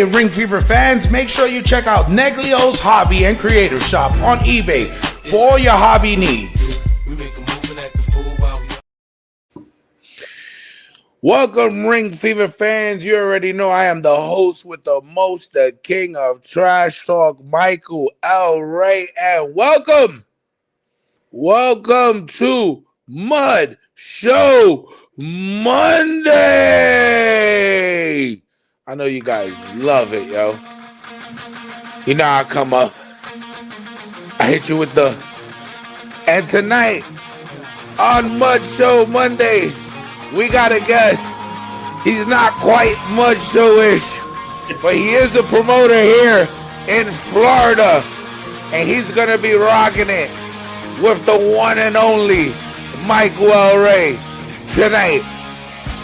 Hey, Ring Fever fans, make sure you check out Neglio's Hobby and Creative Shop on eBay for all your hobby needs. Welcome, Ring Fever fans. You already know I am the host with the most, the king of trash talk, Michael L. Reyy, and welcome to Mudshow Monday. I know you guys love it, yo. You know I come up, I hit you with the, and tonight on Mudshow Monday, we got a guest. He's not quite Mudshow-ish, but he is a promoter here in Florida, and he's gonna be rocking it with the one and only Michael L. Reyy tonight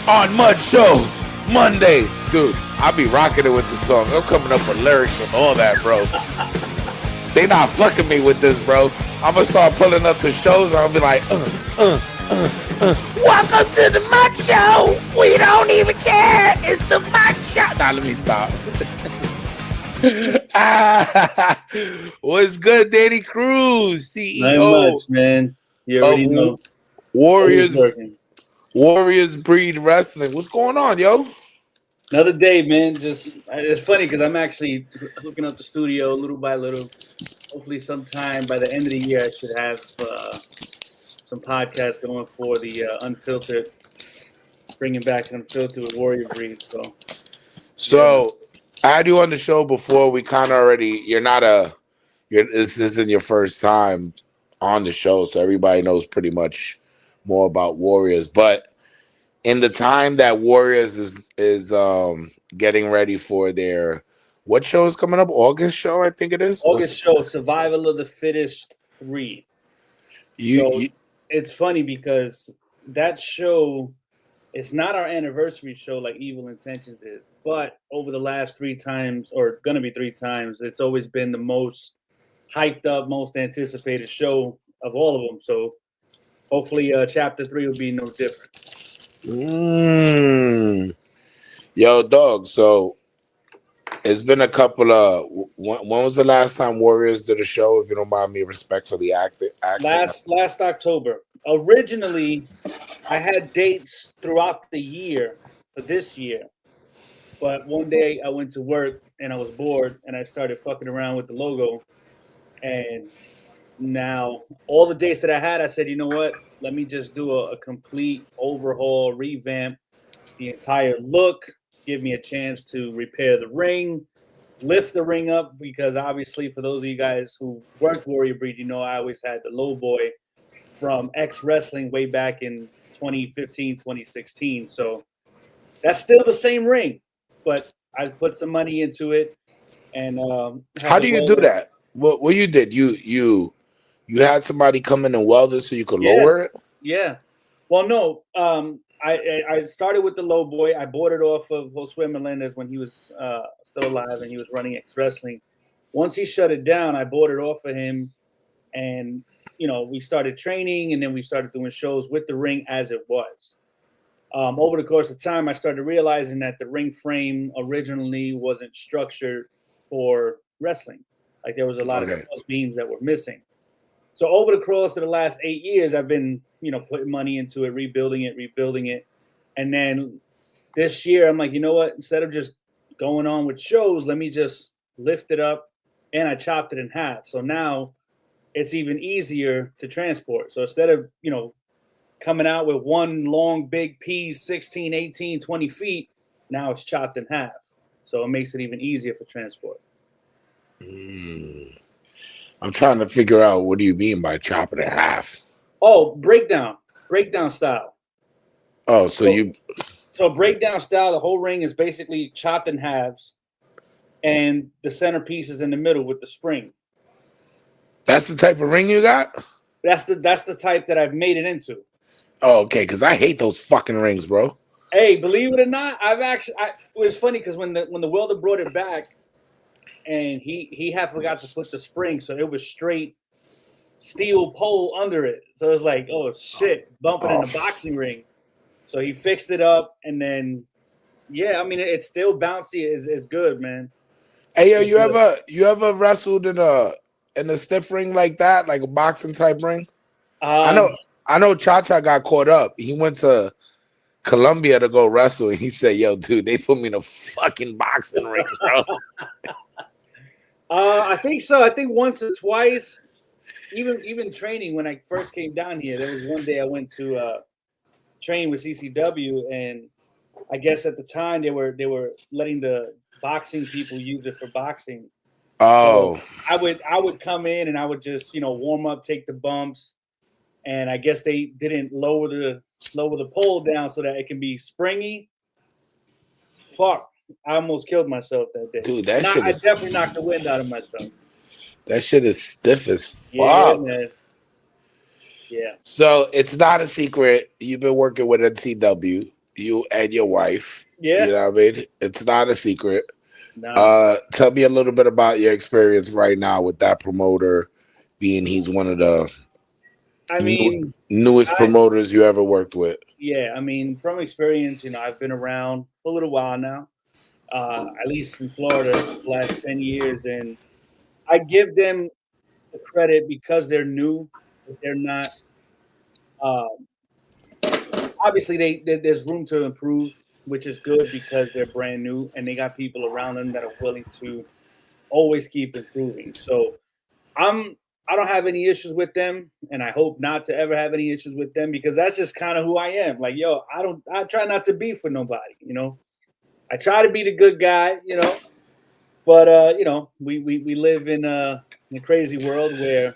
on Mudshow Monday. Dude, I'll be rocking it with the song. I'm coming up with lyrics and all that, bro. They not fucking me with this, bro. I'm gonna start pulling up to shows and I'll be like, welcome to the Mudshow. We don't even care. It's the Mudshow. Now let me stop. What's good, Danny Cruz, CEO? Not much, man. You already know. Warriors Breed Wrestling. What's going on, yo? Another day, man. Just it's funny because I'm actually hooking up the studio little by little. Hopefully, sometime by the end of the year, I should have some podcasts going for the Unfiltered, bringing back Unfiltered with Warrior Breed. So I had you on the show before. We kind of already. This isn't your first time on the show, so everybody knows pretty much more about Warriors. But in the time that Warriors is getting ready for their what show is coming up? August show, I think it is. August show, Survival of the Fittest 3. It's funny because that show, it's not our anniversary show like Evil Intentions is, but over the last 3 times, or gonna be 3 times, it's always been the most hyped up, most anticipated show of all of them. So hopefully chapter 3 will be no different. Yo, dog, so it's been a couple of when was the last time Warriors did a show, if you don't mind me respectfully acting? Last October. Originally I had dates throughout the year for this year, but one day I went to work and I was bored and I started fucking around with the logo, and now all the dates that I had, I said, you know what, let me just do a complete overhaul, revamp the entire look, give me a chance to repair the ring, lift the ring up, because obviously for those of you guys who worked Warrior Breed, you know I always had the low boy from X Wrestling way back in 2015, 2016. So that's still the same ring, but I put some money into it. And how do you do that? What you did? You had somebody come in and weld it so you could lower it? Yeah. Well, no. I started with the low boy. I bought it off of Josue Melendez when he was still alive and he was running X Wrestling. Once he shut it down, I bought it off of him, and we started training, and then we started doing shows with the ring as it was. Over the course of time, I started realizing that the ring frame originally wasn't structured for wrestling. Like there was a lot of cross beams that were missing. So over the course of the last 8 years, I've been, putting money into it, rebuilding it. And then this year, I'm like, you know what? Instead of just going on with shows, let me just lift it up, and I chopped it in half. So now it's even easier to transport. So instead of, coming out with one long, big piece, 16, 18, 20 feet, now it's chopped in half. So it makes it even easier for transport. I'm trying to figure out, what do you mean by chop it in half? Oh, breakdown style. Oh, so breakdown style, the whole ring is basically chopped in halves, and the centerpiece is in the middle with the spring. That's the type of ring you got? That's the type that I've made it into. Oh, okay, because I hate those fucking rings, bro. Hey, believe it or not, it was funny because when the welder brought it back, and he had forgot to put the spring, so it was straight steel pole under it. So it was like, oh shit, bumping in the boxing ring. So he fixed it up, and then Yeah, I mean, it's still bouncy. Is good, man. Hey yo, It's good. you ever wrestled in a stiff ring like that, like a boxing type ring? I know Um, I know Cha Cha got caught up. He went to Colombia to go wrestle, and he said, "Yo, dude, they put me in a fucking boxing ring, bro." I think so. I think once or twice. Even training when I first came down here, there was one day I went to train with CCW, and I guess at the time they were letting the boxing people use it for boxing. So Oh, I would come in and I would just warm up, take the bumps, and I guess they didn't lower the pole down so that it can be springy. Fuck, I almost killed myself that day. dude, I definitely knocked the wind out of myself. that shit is stiff as Yeah, fuck. man. Yeah, So it's not a secret. You've been working with NCW, you and your wife. yeah. You know what I mean? It's not a secret. Nah. Tell me a little bit about your experience right now with that promoter, being he's one of the I new, mean, newest I promoters you ever worked with. yeah. I mean, from experience, I've been around for a little while now. At least in Florida, the last 10 years, and I give them the credit because they're new. But they're not. Um, Obviously, there's room to improve, which is good because they're brand new and they got people around them that are willing to always keep improving. So I'm I don't have any issues with them, and I hope not to ever have any issues with them because that's just kind of who I am. Like, yo, I try not to beef with nobody. I try to be the good guy. But we live in a crazy world where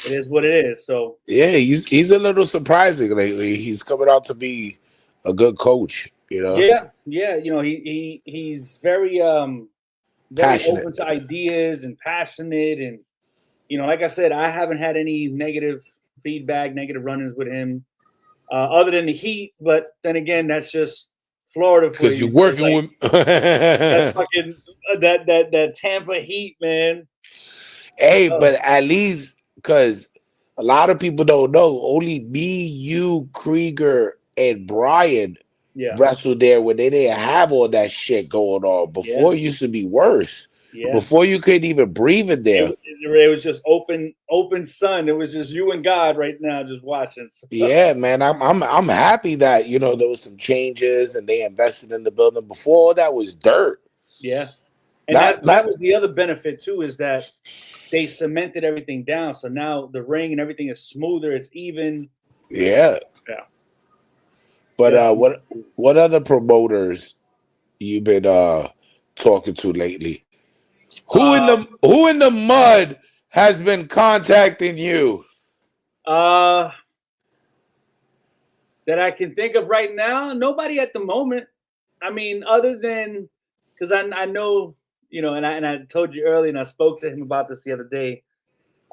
it is what it is. So Yeah, he's a little surprising lately. He's coming out to be a good coach. You know, yeah, yeah, he's very passionate. open to ideas and passionate, and like I said, I haven't had any negative feedback, negative run-ins with him, other than the heat. But then again, that's just Florida for Because you. you're So it's working like with. that fucking that Tampa Heat, man. Hey, Oh, but at least because a lot of people don't know, only me, you, Krieger, and Brian yeah, wrestled there when they didn't have all that shit going on. yeah, Before it used to be worse. yeah. Before you couldn't even breathe in there. It was just open sun. It was just you and God right now, just watching. So, Yeah, man, I'm happy that there was some changes and they invested in the building. Before all that was dirt. yeah, and Not that not was the other benefit too, is that they cemented everything down. So now the ring and everything is smoother. It's even. yeah. Yeah, But yeah. what other promoters you been talking to lately? Who in the mud has been contacting you? Uh, that I can think of right now, nobody at the moment. I mean, other than because I know and I told you earlier, and I spoke to him about this the other day.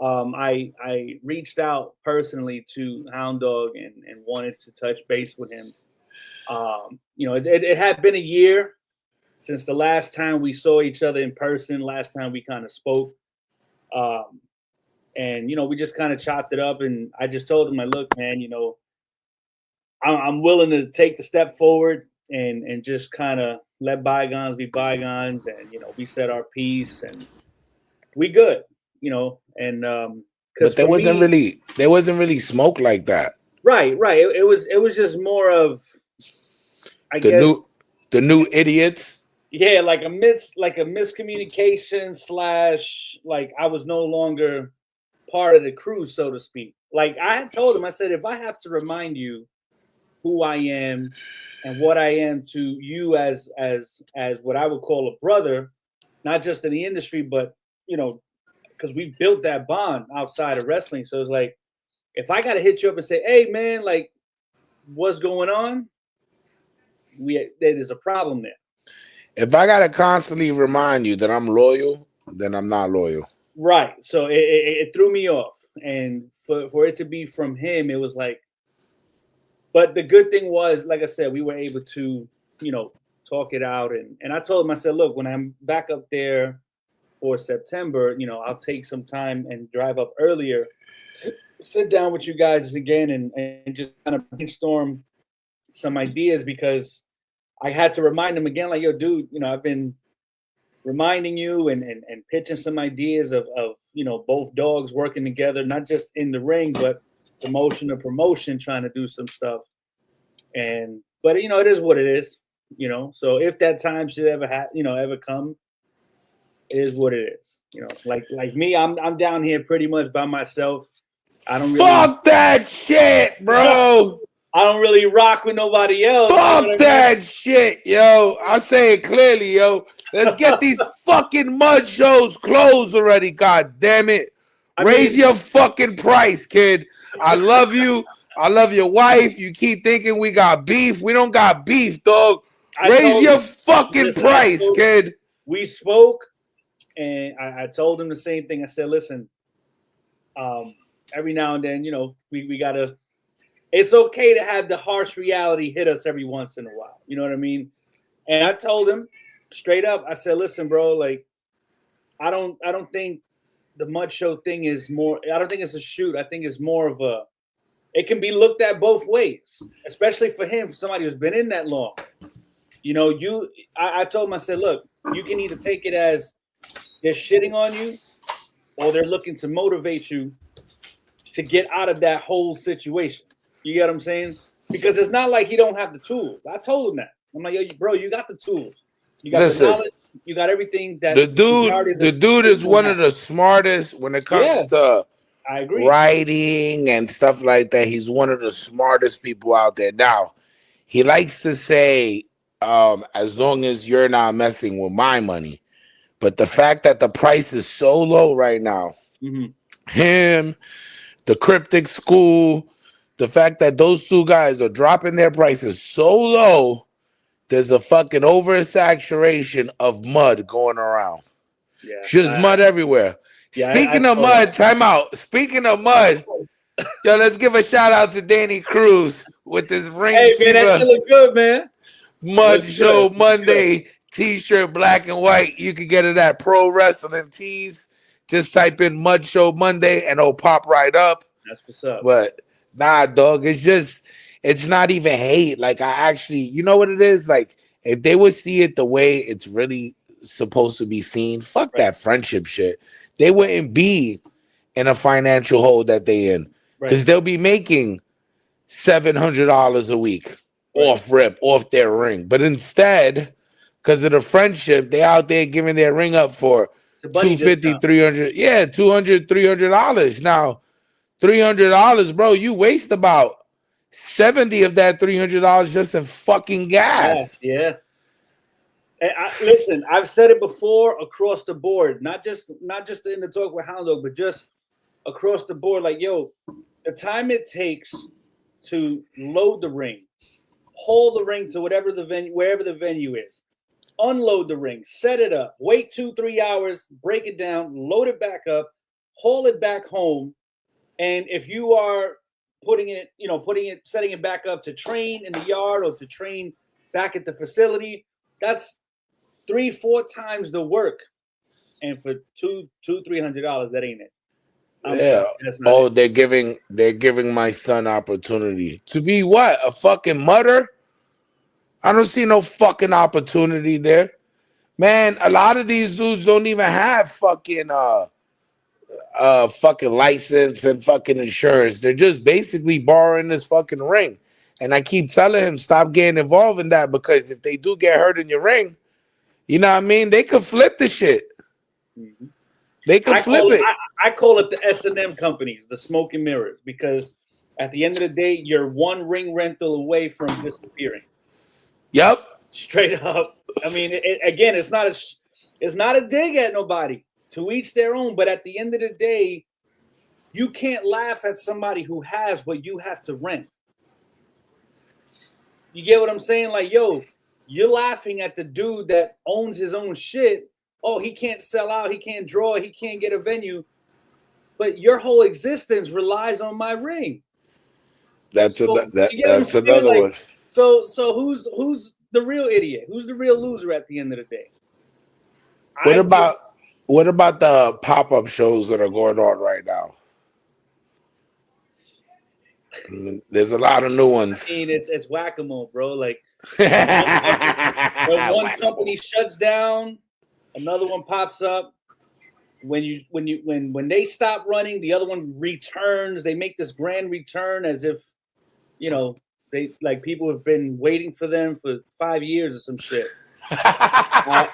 I reached out personally to Hound Dog and wanted to touch base with him. It had been a year since the last time we saw each other in person. Last time we kind of spoke, um, and we just kind of chopped it up. And I just told him, "I look, man, I'm willing to take the step forward and just kind of let bygones be bygones, and we said our piece and we good, and because But for me, there wasn't really smoke like that. right, it was just more of, I The guess, new idiots. yeah, like a miscommunication slash, like I was no longer part of the crew, so to speak. Like I had told him, I said, if I have to remind you who I am and what I am to you as what I would call a brother, not just in the industry, but because we built that bond outside of wrestling. So it's like, if I gotta hit you up and say, "Hey, man, like, what's going on?" There's a problem there. If I gotta constantly remind you that I'm loyal, then I'm not loyal. Right. So it threw me off, and for it to be from him, it was like. But the good thing was, like I said, we were able to talk it out, and I told him, I said, "Look, when I'm back up there for September, I'll take some time and drive up earlier, sit down with you guys again, and just kind of brainstorm some ideas because I had to remind him again, like, yo, dude, I've been reminding you and pitching some ideas of both dogs working together, not just in the ring, but promotion to promotion, trying to do some stuff. But it is what it is, So if that time should ever ever come, it is what it is. Like me, I'm down here pretty much by myself. I don't really fuck that shit, bro. I don't really rock with nobody else. Fuck that shit, yo. I say it clearly, yo. Let's get these fucking mud shows closed already, god damn it. Raise your fucking price, kid. I love you. I love your wife. You keep thinking we got beef. We don't got beef, dog. Raise your fucking price, kid. We spoke, and I told him the same thing. I said, listen, every now and then, we got to, it's okay to have the harsh reality hit us every once in a while. You know what I mean? And I told him straight up, I said, listen, bro, like, I don't think the Mud Show thing is more, I don't think it's a shoot. I think it's more of it can be looked at both ways, especially for him, for somebody who's been in that long. I told him, I said, look, you can either take it as they're shitting on you or they're looking to motivate you to get out of that whole situation. You get what I'm saying? Because it's not like he don't have the tools. I told him that. I'm like, yo, bro, you got the tools. You got the knowledge. You got everything. That the dude is one of the smartest when it comes to I agree. writing and stuff like that. He's one of the smartest people out there. Now, he likes to say, as long as you're not messing with my money. But the fact that the price is so low right now, him, the Cryptic School, the fact that those two guys are dropping their prices so low, there's a fucking oversaturation of mud going around. Yeah, just mud everywhere. Yeah, Speaking of mud, time out. Speaking of mud, yo, let's give a shout out to Danny Cruz with this ring. Hey, man, that shit look good, man. Mudshow Monday t-shirt, black and white. You can get it at Pro Wrestling Tees. Just type in Mudshow Monday and it'll pop right up. That's what's up. But nah, dog, it's not even hate. Like, I actually, you know what it is? Like, if they would see it the way it's really supposed to be seen, fuck that friendship shit. They wouldn't be in a financial hole that they in. Because they'll be making $700 a week off their ring. But instead, because of the friendship, they out there giving their ring up for $250, $300. Yeah, $200, $300. Now, $300, bro, you waste about 70 of that $300 just in fucking gas. Yeah. And listen, I've said it before across the board, not just in the Talk with Hound Dog, but just across the board. Like, yo, the time it takes to load the ring, haul the ring to wherever the venue is, unload the ring, set it up, wait 2-3 hours, break it down, load it back up, haul it back home. And if you are setting it back up to train in the yard or to train back at the facility, that's 3-4 times the work. And for $200-$300, that ain't it. They're giving my son opportunity to be what? A fucking mutter? I don't see no fucking opportunity there. Man, a lot of these dudes don't even have fucking fucking license and fucking insurance. They're just basically borrowing this fucking ring. And I keep telling him, stop getting involved in that, because if they do get hurt in your ring, you know what I mean? They could flip the shit. Mm-hmm. They could flip it. I call it the S&M companies, the smoke and mirrors, because at the end of the day, you're one ring rental away from disappearing. Yep. Straight up. I mean, again, it's not a dig at nobody. To each their own. But at the end of the day, you can't laugh at somebody who has what you have to rent. You get what I'm saying? Like, yo, you're laughing at the dude that owns his own shit. Oh, he can't sell out. He can't draw. He can't get a venue. But your whole existence relies on my ring. That's another one. So who's the real idiot? Who's the real loser at the end of the day? What about the pop-up shows that are going on right now? There's a lot of new ones. I mean, it's whack-a-mole, bro. Like, When one company shuts down, another one pops up. When they stop running, the other one returns. They make this grand return as if, you know, they like people have been waiting for them for 5 years or some shit. Like,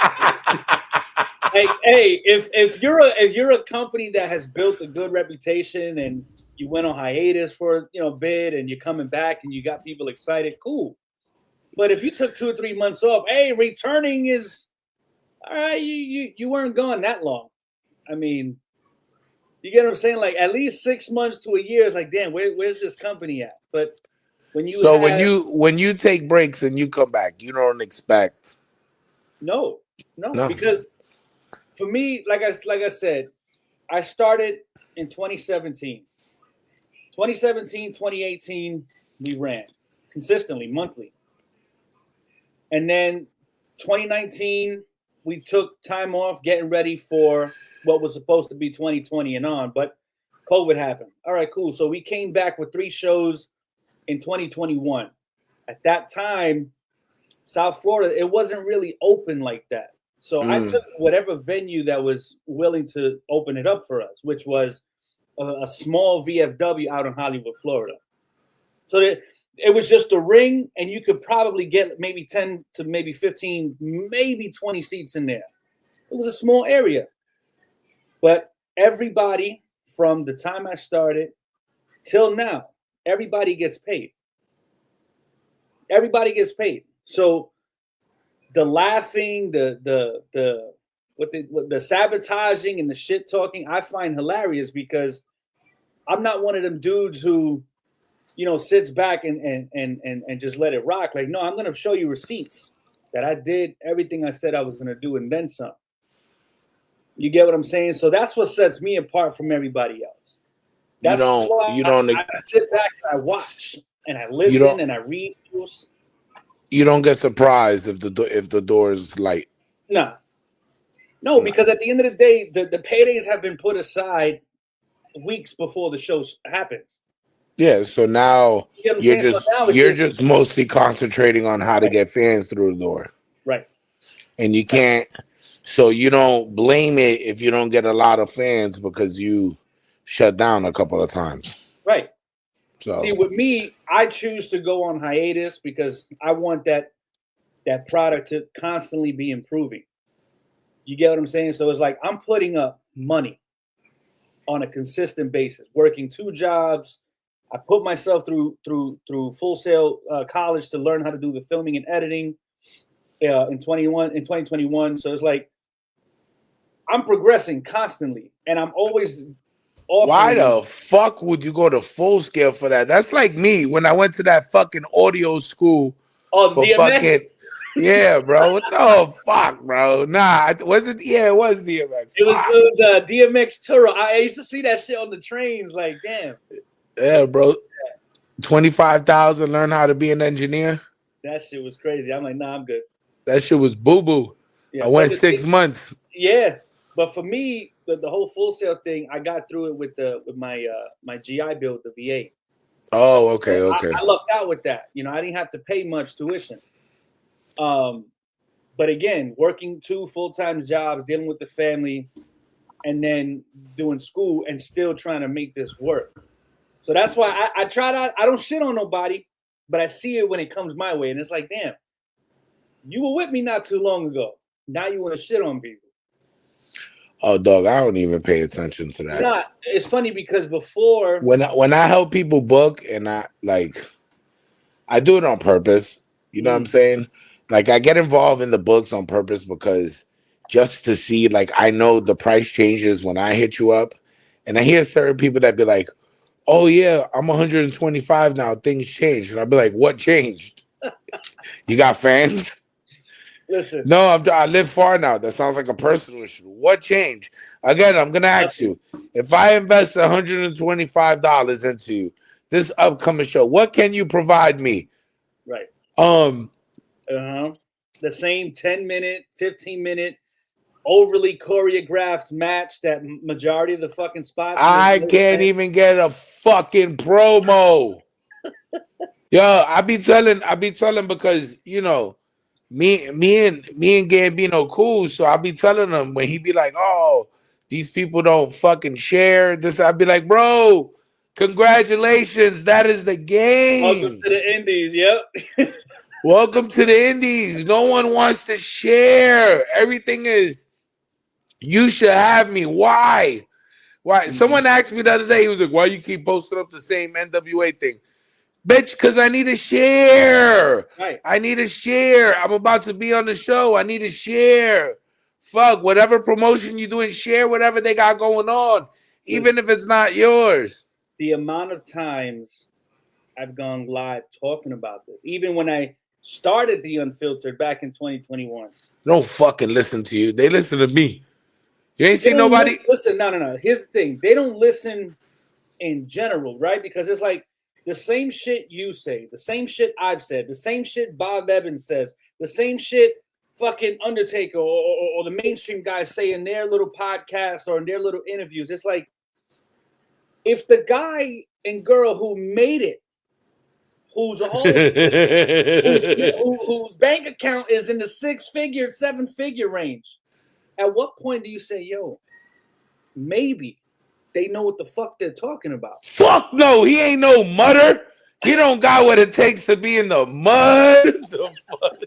hey, if you're a company that has built a good reputation and you went on hiatus for a bit and you're coming back and you got people excited, cool. But if you took 2 or 3 months off, hey, returning is all right. You weren't gone that long. I mean, you get what I'm saying? Like at least 6 months to a year is like, damn, where's this company at? But when you take breaks and you come back, you don't expect. No, because for me, like I said, I started in 2017. 2017, 2018, we ran consistently, monthly. And then 2019, we took time off getting ready for what was supposed to be 2020 and on, but COVID happened. All right, cool. So we came back with 3 shows in 2021. At that time, South Florida, it wasn't really open like that. So I took whatever venue that was willing to open it up for us, which was a small VFW out in Hollywood, Florida. So it was just a ring, and you could probably get maybe 10 to maybe 15, maybe 20 seats in there. It was a small area. But everybody from the time I started till now, everybody gets paid. Everybody gets paid. So the laughing, the sabotaging and the shit talking, I find hilarious because I'm not one of them dudes who, sits back and just let it rock. Like, no, I'm going to show you receipts that I did everything I said I was going to do and then some. You get what I'm saying? So that's what sets me apart from everybody else. That's I sit back and I watch and I listen and I read. You don't get surprised if the door is light. No, because at the end of the day, the paydays have been put aside weeks before the show happens. Yeah, so now you're just mostly concentrating on how to get fans through the door. Right. And you can't, so you don't blame it if you don't get a lot of fans because you shut down a couple of times. Right. So see, with me, I choose to go on hiatus because I want that product to constantly be improving. You get what I'm saying? So it's like I'm putting up money on a consistent basis, working 2 jobs. I put myself through Full Sail college to learn how to do the filming and editing in 2021. So it's like I'm progressing constantly, and I'm always offering. Why the fuck would you go to Full Scale for that? That's like me when I went to that fucking audio school. Oh, for DMX? Fucking yeah, bro. What the fuck, bro? Nah, was it? Yeah, it was DMX. It was DMX Turo. I used to see that shit on the trains. Like, damn. Yeah, bro. 25,000. Learn how to be an engineer. That shit was crazy. I'm like, nah, I'm good. That shit was boo boo. Yeah, I went 6 months. Yeah, but for me, the whole Full Sail thing, I got through it with my GI Bill, the VA. Oh, okay, so okay. I lucked out with that. I didn't have to pay much tuition. But again, working 2 full-time jobs, dealing with the family, and then doing school, and still trying to make this work. So that's why I try to. I don't shit on nobody, but I see it when it comes my way, and it's like, damn, you were with me not too long ago. Now you want to shit on people. Oh, dog, I don't even pay attention to that. Nah, it's funny because before when I help people book, and I do it on purpose. You know what I'm saying? Like I get involved in the books on purpose because just to see, like, I know the price changes when I hit you up, and I hear certain people that be like, "Oh yeah, I'm 125 now. Things changed," and I'll be like, "What changed? You got fans?" Listen. No, I live far now. That sounds like a personal issue. What changed? Again, I'm gonna ask you: if I invest $125 into this upcoming show, what can you provide me? Right. The same 10-minute, 15-minute, overly choreographed match that majority of the fucking spots. I can't even get a fucking promo. Yo, I be telling because me and Gambino cool, so I be telling him when he be like, "Oh, these people don't fucking share this." I be like, "Bro, congratulations, that is the Welcome game. to the Indies. Yep. Welcome to the Indies. No one wants to share. Everything is you should have me. Why? Why?" Someone asked me the other day. He was like, "Why you keep posting up the same NWA thing?" Bitch, because I need to share. Right. I need to share. I'm about to be on the show. I need to share. Fuck, whatever promotion you doing, share whatever they got going on, even if it's not yours. The amount of times I've gone live talking about this, even when I started the Unfiltered back in 2021. Don't fucking listen to you. They listen to me. You ain't They seen don't nobody. listen. No. Here's the thing. They don't listen in general, right? Because it's like the same shit you say, the same shit I've said, the same shit Bob Evans says, the same shit fucking Undertaker or the mainstream guys say in their little podcasts or in their little interviews. It's like if the guy and girl who made it, whose bank account is in the 6-figure, 7-figure range, at what point do you say, yo, maybe they know what the fuck they're talking about? Fuck no, he ain't no mudder. He don't got what it takes to be in the mud. The fuck?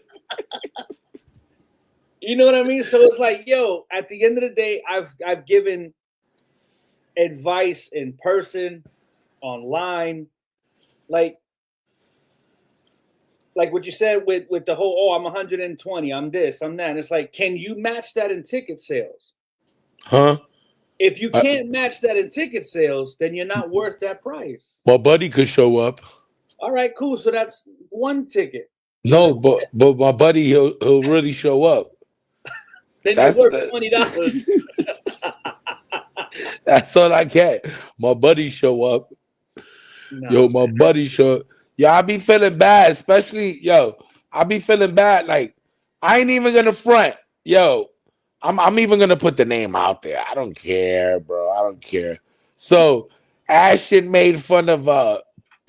You know what I mean? So it's like, yo, at the end of the day, I've given advice in person, online, like what you said with the whole, I'm 120, I'm this, I'm that. And it's like, can you match that in ticket sales? Huh? If you can't match that in ticket sales, then you're not worth that price. My buddy could show up. All right, cool. So that's one ticket. No, but my buddy, he'll really show up. Then you're worth $20. That's all I get. My buddy show up. No, yo, my buddy show up. Yo, I be feeling bad, especially, I be feeling bad. Like, I ain't even gonna front. Yo, I'm even gonna put the name out there. I don't care, bro. I don't care. So Ashton made fun of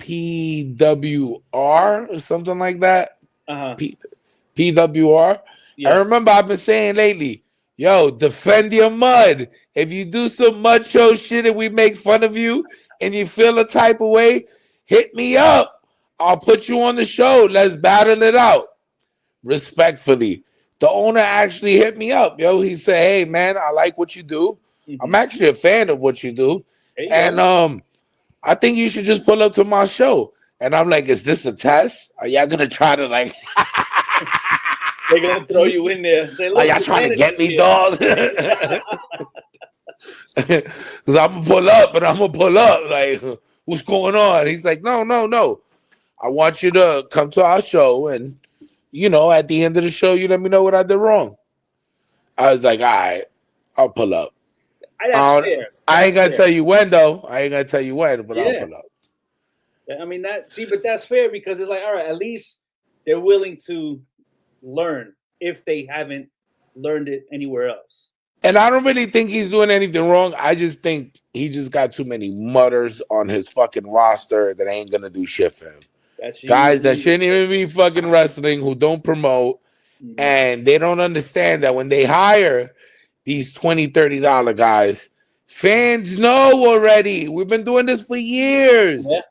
PWR or something like that. PWR. Yeah. I remember I've been saying lately, yo, defend your mud. If you do some mud show shit and we make fun of you and you feel a type of way, hit me up. I'll put you on the show. Let's battle it out. Respectfully. The owner actually hit me up, yo. He said, "Hey, man, I like what you do. I'm actually a fan of what you do. And I think you should just pull up to my show." And I'm like, "Is this a test? Are y'all going to try to like..." They're going to throw you in there. Say, "Are y'all trying to get me, dog?" Because I'm going to pull up, but I'm going to pull up. Like, what's going on? He's like, no. I want you to come to our show and, at the end of the show, you let me know what I did wrong. I was like, all right, I'll pull up. I ain't going to tell you when, though. I ain't going to tell you when, but I'll pull up. I mean, but that's fair because it's like, all right, at least they're willing to learn if they haven't learned it anywhere else. And I don't really think he's doing anything wrong. I just think he just got too many mutters on his fucking roster that ain't going to do shit for him. Guys that shouldn't even be fucking wrestling, who don't promote, and they don't understand that when they hire these $20, $30 guys, fans know already. We've been doing this for years. Yeah.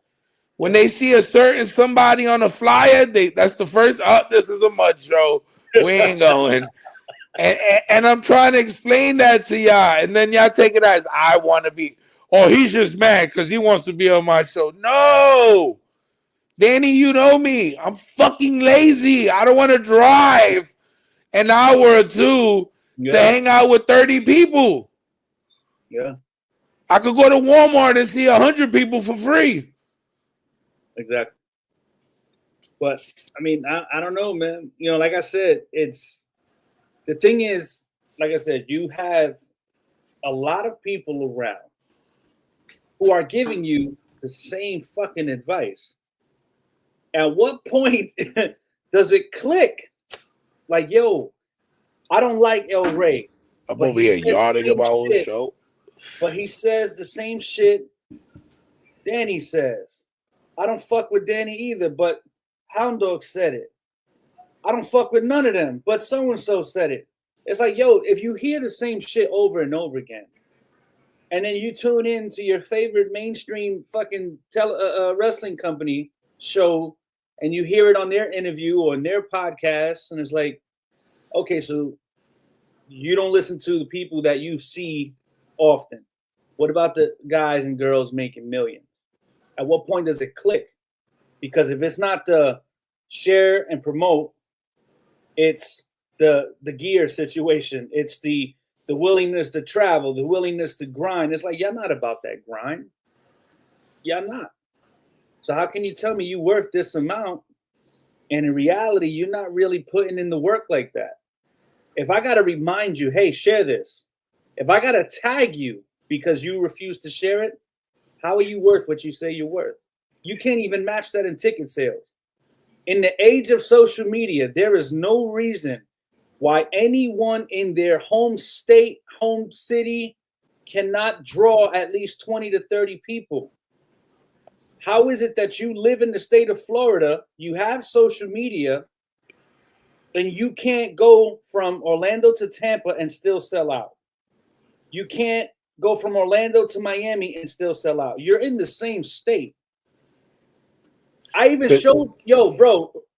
When they see a certain somebody on a flyer, that's the first, this is a mud show. We ain't going. And I'm trying to explain that to y'all, and then y'all take it as I want to be. Oh, he's just mad because he wants to be on my show. No. Danny, you know me. I'm fucking lazy. I don't want to drive an hour or two to hang out with 30 people. Yeah. I could go to Walmart and see 100 people for free. Exactly. But, I mean, I don't know, man. Like I said, the thing is, like I said, you have a lot of people around who are giving you the same fucking advice. At what point does it click? Like, yo, I don't like reyy. I'm over here yawning about our show. But he says the same shit Danny says. I don't fuck with Danny either, but Hound Dog said it. I don't fuck with none of them, but so and so said it. It's like, yo, if you hear the same shit over and over again, and then you tune in to your favorite mainstream fucking wrestling company show, and you hear it on their interview or on their podcast, and it's like, okay, so you don't listen to the people that you see often. What about the guys and girls making millions? At what point does it click? Because if it's not the share and promote, it's the gear situation. It's the willingness to travel, the willingness to grind. It's like, y'all not about that grind. Y'all not. So how can you tell me you worth this amount, and in reality, you're not really putting in the work like that? If I got to remind you, hey, share this. If I got to tag you because you refuse to share it, how are you worth what you say you're worth? You can't even match that in ticket sales. In the age of social media, there is no reason why anyone in their home state, home city cannot draw at least 20 to 30 people. How is it that you live in the state of Florida, you have social media, and you can't go from Orlando to Tampa and still sell out? You can't go from Orlando to Miami and still sell out. You're in the same state. I even showed,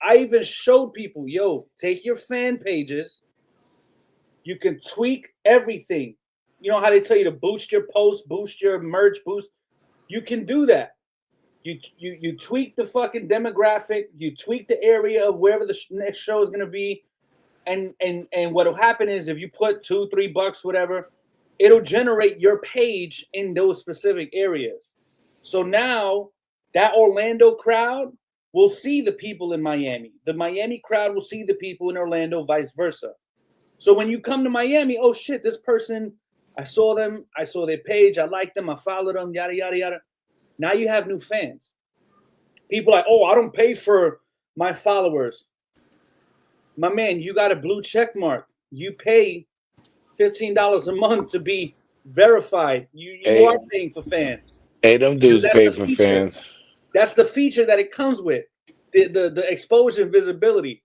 I even showed people, take your fan pages. You can tweak everything. You know how they tell you to boost your post, boost your merch, boost. You can do that. You tweak the fucking demographic. You tweak the area of wherever the next show is going to be. And what'll happen is if you put $2-3, whatever, it'll generate your page in those specific areas. So now that Orlando crowd will see the people in Miami. The Miami crowd will see the people in Orlando, vice versa. So when you come to Miami, oh shit, this person, I saw them, I saw their page, I liked them, I followed them, yada, yada, yada. Now you have new fans. People are like, oh, I don't pay for my followers. My man, you got a blue check mark. You pay $15 a month to be verified. You are paying for fans. Hey, them dudes pay for feature. fans. That's the feature that it comes with, the exposure and visibility.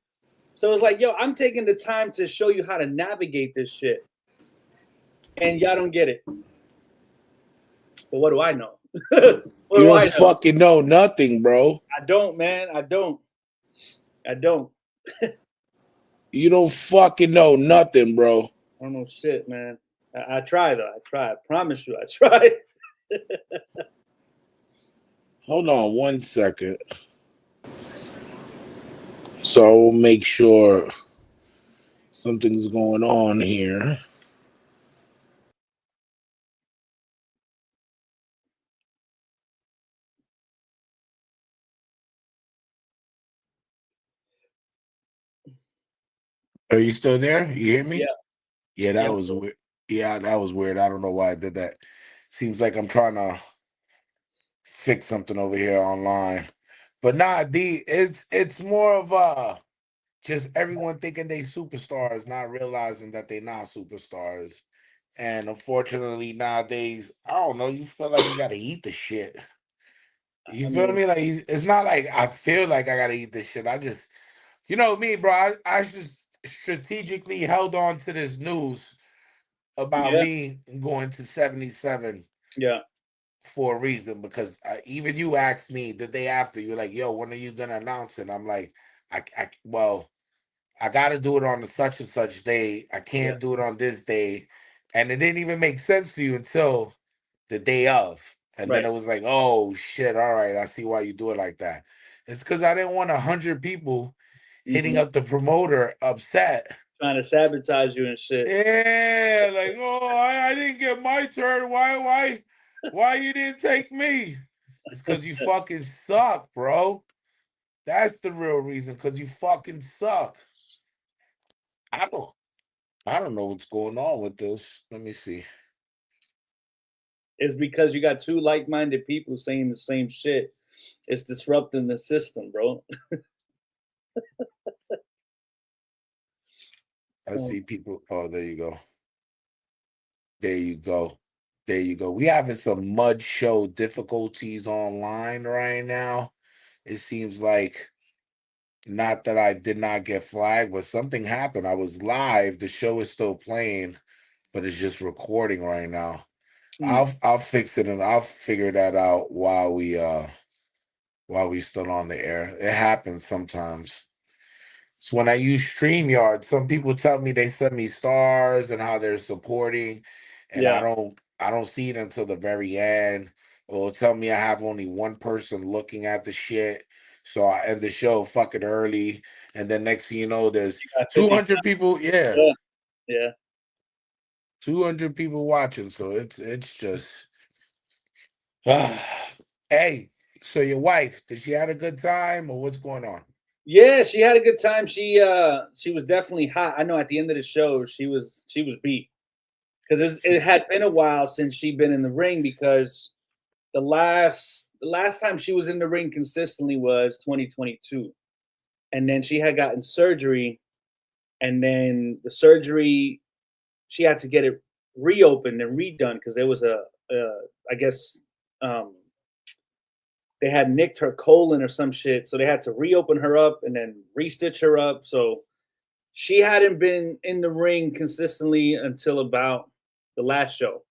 So it's like, yo, I'm taking the time to show you how to navigate this shit, and y'all don't get it. But what do I know? You don't fucking know nothing, bro. I don't, man. I don't. You don't fucking know nothing, bro. I don't know shit, man. I try, though. I try. I promise you, I try. Hold on 1 second. So I'll make sure something's going on here. Are you still there? You hear me? Yeah. Yeah, that was weird. Yeah, that was weird. I don't know why I did that. Seems like I'm trying to fix something over here online. But nah, it's more of just everyone thinking they superstars, not realizing that they're not superstars. And unfortunately nowadays, I don't know, you feel like you gotta eat the shit. You feel me? Like it's not like I feel like I gotta eat this shit. I just, you know me, bro. I just strategically held on to this news about me going to 77. Yeah. For a reason, because even you asked me the day after, you're like, "Yo, when are you gonna announce it?" I'm like, well, I got to do it on the such and such day. I can't do it on this day," and it didn't even make sense to you until the day of, and then it was like, "Oh shit! All right, I see why you do it like that." It's because I didn't want 100 people hitting up the promoter upset, trying to sabotage you and shit. Yeah, like, oh, I didn't get my turn. Why you didn't take me? It's because you fucking suck, bro. That's the real reason, because you fucking suck. I don't know what's going on with this. Let me see. It's because you got two like-minded people saying the same shit. It's disrupting the system, bro. I see people. Oh, there you go. There you go. There you go. We having some Mudshow difficulties online right now. it seems like not that I did not get flagged, but something happened. I was live. The show is still playing, but it's just recording right now. I'll fix it and I'll figure that out while we still on the air. It happens sometimes. It's when I use StreamYard. Some people tell me they send me stars and how they're supporting, and Yeah. I don't see it until the very end. Or tell me I have only one person looking at the shit. So I end the show fucking early. And then next thing you know, there's You got 50. 200 people. Yeah. Yeah. Yeah. 200 people watching. So it's just hey, so your wife, did she had a good time or what's going on? Yeah, she had a good time. She was definitely hot. I know at the end of the show she was beat because it had been a while since she'd been in the ring because the last time she was in the ring consistently was 2022, and then she had gotten surgery, and then the surgery she had to get it reopened and redone because there was I guess um, they had nicked her colon or some shit, so they had to reopen her up and then restitch her up. So she hadn't been in the ring consistently until about the last show.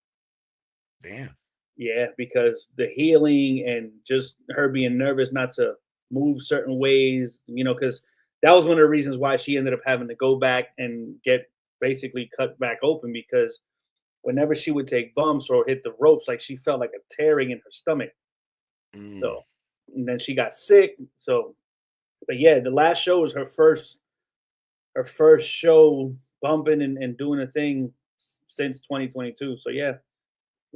Damn. Yeah, because the healing and just her being nervous not to move certain ways, because that was one of the reasons why she ended up having to go back and get basically cut back open because whenever she would take bumps or hit the ropes, like she felt like a tearing in her stomach. Mm. So, and then she got sick. So, but yeah, the last show was her first show bumping and doing a thing since 2022. So yeah,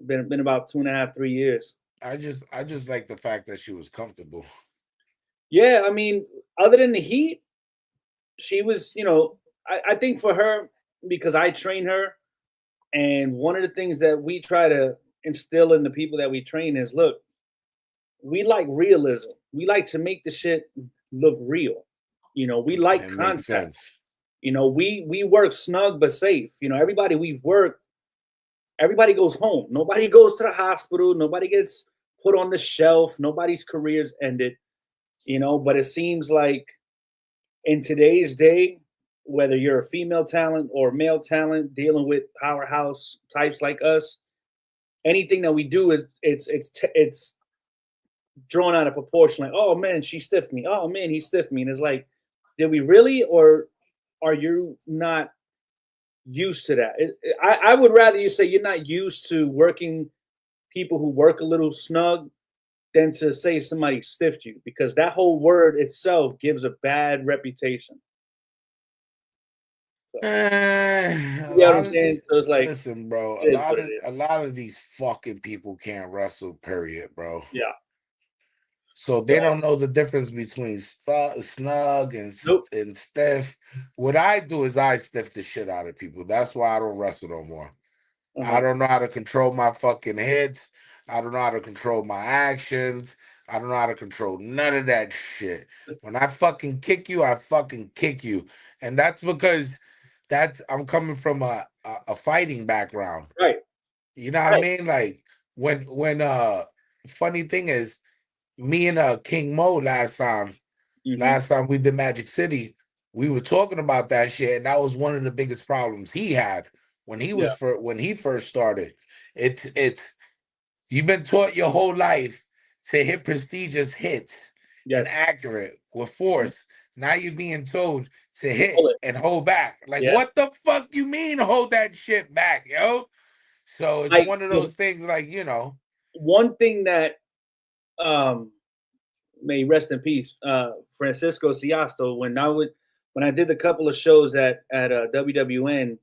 been about 2.5, 3 years. I just like the fact that she was comfortable. Yeah, I mean, other than the heat, she was, I think for her, because I train her, and one of the things that we try to instill in the people that we train is look, we like realism. We like to make the shit look real. We like It makes contact. sense. We work snug but safe. Everybody we've worked, everybody goes home. Nobody goes to the hospital. Nobody gets put on the shelf. Nobody's careers ended. But it seems like in today's day, whether you're a female talent or male talent dealing with powerhouse types like us, anything that we do is it's drawn out of proportion. Like, oh man, she stiffed me. Oh man, he stiffed me. And it's like, did we really, or are you not used to that? I would rather you say you're not used to working people who work a little snug than to say somebody stiffed you because that whole word itself gives a bad reputation. So, A you get what I'm lot of saying? the So it's like, listen, bro. it is what it is. A lot of these fucking people can't wrestle. Period, bro. Yeah. So So they don't know the difference between snug nope. and stiff. What I do is I stiff the shit out of people. That's why I don't wrestle no more. I Uh-huh. don't know how to control my fucking hits. I don't know how to control my actions. I don't know how to control none of that shit. When I fucking kick you, I fucking kick you. And that's because I'm coming from a fighting background. Right. You know what I Right. mean? Like when funny thing is me and King Mo Hmm. last time we did Magic City, we were talking about that shit, and that was one of the biggest problems he had Yeah. when he first started. It's you've been taught your whole life to hit prestigious hits and Yes. accurate with Mhm. force. Now you're being told to hit Pull it. and hold back. Like, Yeah. what the fuck you mean hold that shit back, yo? So it's Like one of those things, like. one thing that um may rest in peace, Francisco Siasto, when I did a couple of shows at WWN,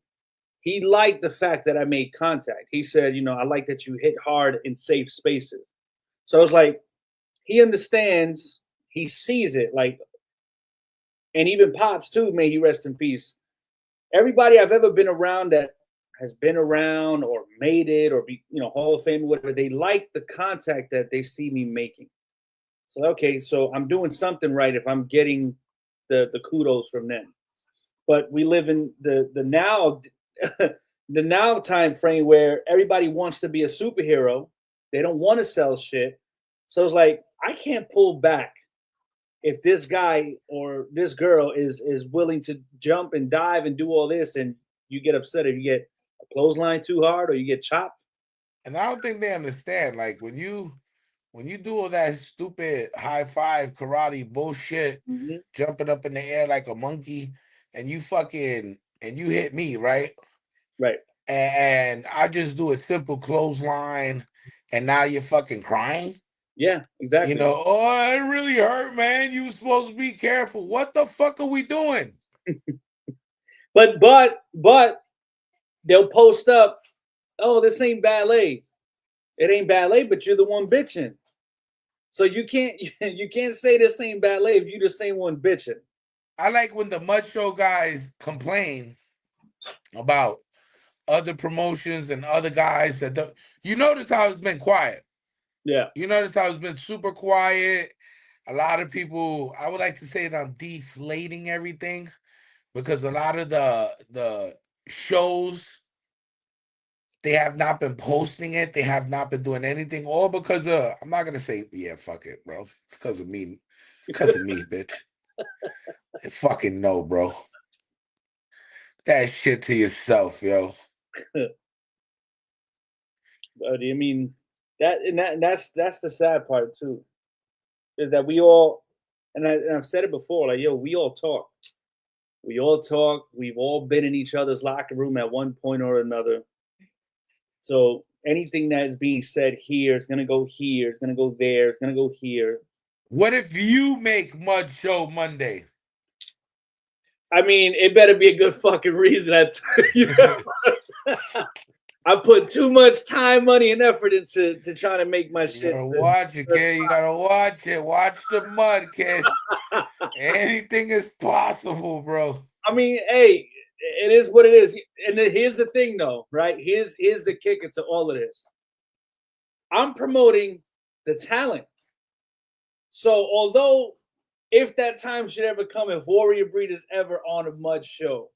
he liked the fact that I made contact. He said, I like that you hit hard in safe spaces. So I was like, he understands, he sees it, like, and even Pops too, may he rest in peace. Everybody I've ever been around that has been around or made it or be, Hall of Fame or whatever, they like the contact that they see me making. So okay, so I'm doing something right if I'm getting the kudos from them. But we live in the now the now time frame where everybody wants to be a superhero. They don't want to sell shit. So it's like I can't pull back if this guy or this girl is willing to jump and dive and do all this, and you get upset if you get a clothesline too hard or you get chopped. And I don't think they understand. Like when you do all that stupid high five karate bullshit, Mm-hmm. jumping up in the air like a monkey, and you hit me, right? Right. And I just do a simple clothesline, and now you're fucking crying. Yeah, exactly. Oh, it really hurt, man. You were supposed to be careful. What the fuck are we doing? But they'll post up, oh, this ain't ballet. It ain't ballet, but you're the one bitching. So you can't say this ain't ballet if you the same one bitching. I like when the Mudshow guys complain about other promotions and other guys that don't. You notice how it's been quiet. Yeah. You notice how it's been super quiet. A lot of people, I would like to say that I'm deflating everything because a lot of the shows, they have not been posting it. They have not been doing anything. All because I'm not gonna say, yeah, fuck it, bro. It's because of me. It's because of me, bitch. Fucking no, bro. That shit to yourself, yo. I mean that's the sad part too, is that we all, and I've said it before, like, yo, we all talk. We all talk. We've all been in each other's locker room at one point or another. So anything that is being said here is gonna go here. It's gonna go there. It's gonna go here. What if you make Mudshow Monday? I mean, it better be a good fucking reason. I put too much time, money, and effort into trying to make my shit. You gotta watch it, kid. You gotta watch it. Watch the mud, kid. Anything is possible, bro. I mean, hey, it is what it is. And then here's the thing, though, right? Here's the kicker to all of this. I'm promoting the talent. So although if that time should ever come, if Warrior Breed is ever on a Mud show,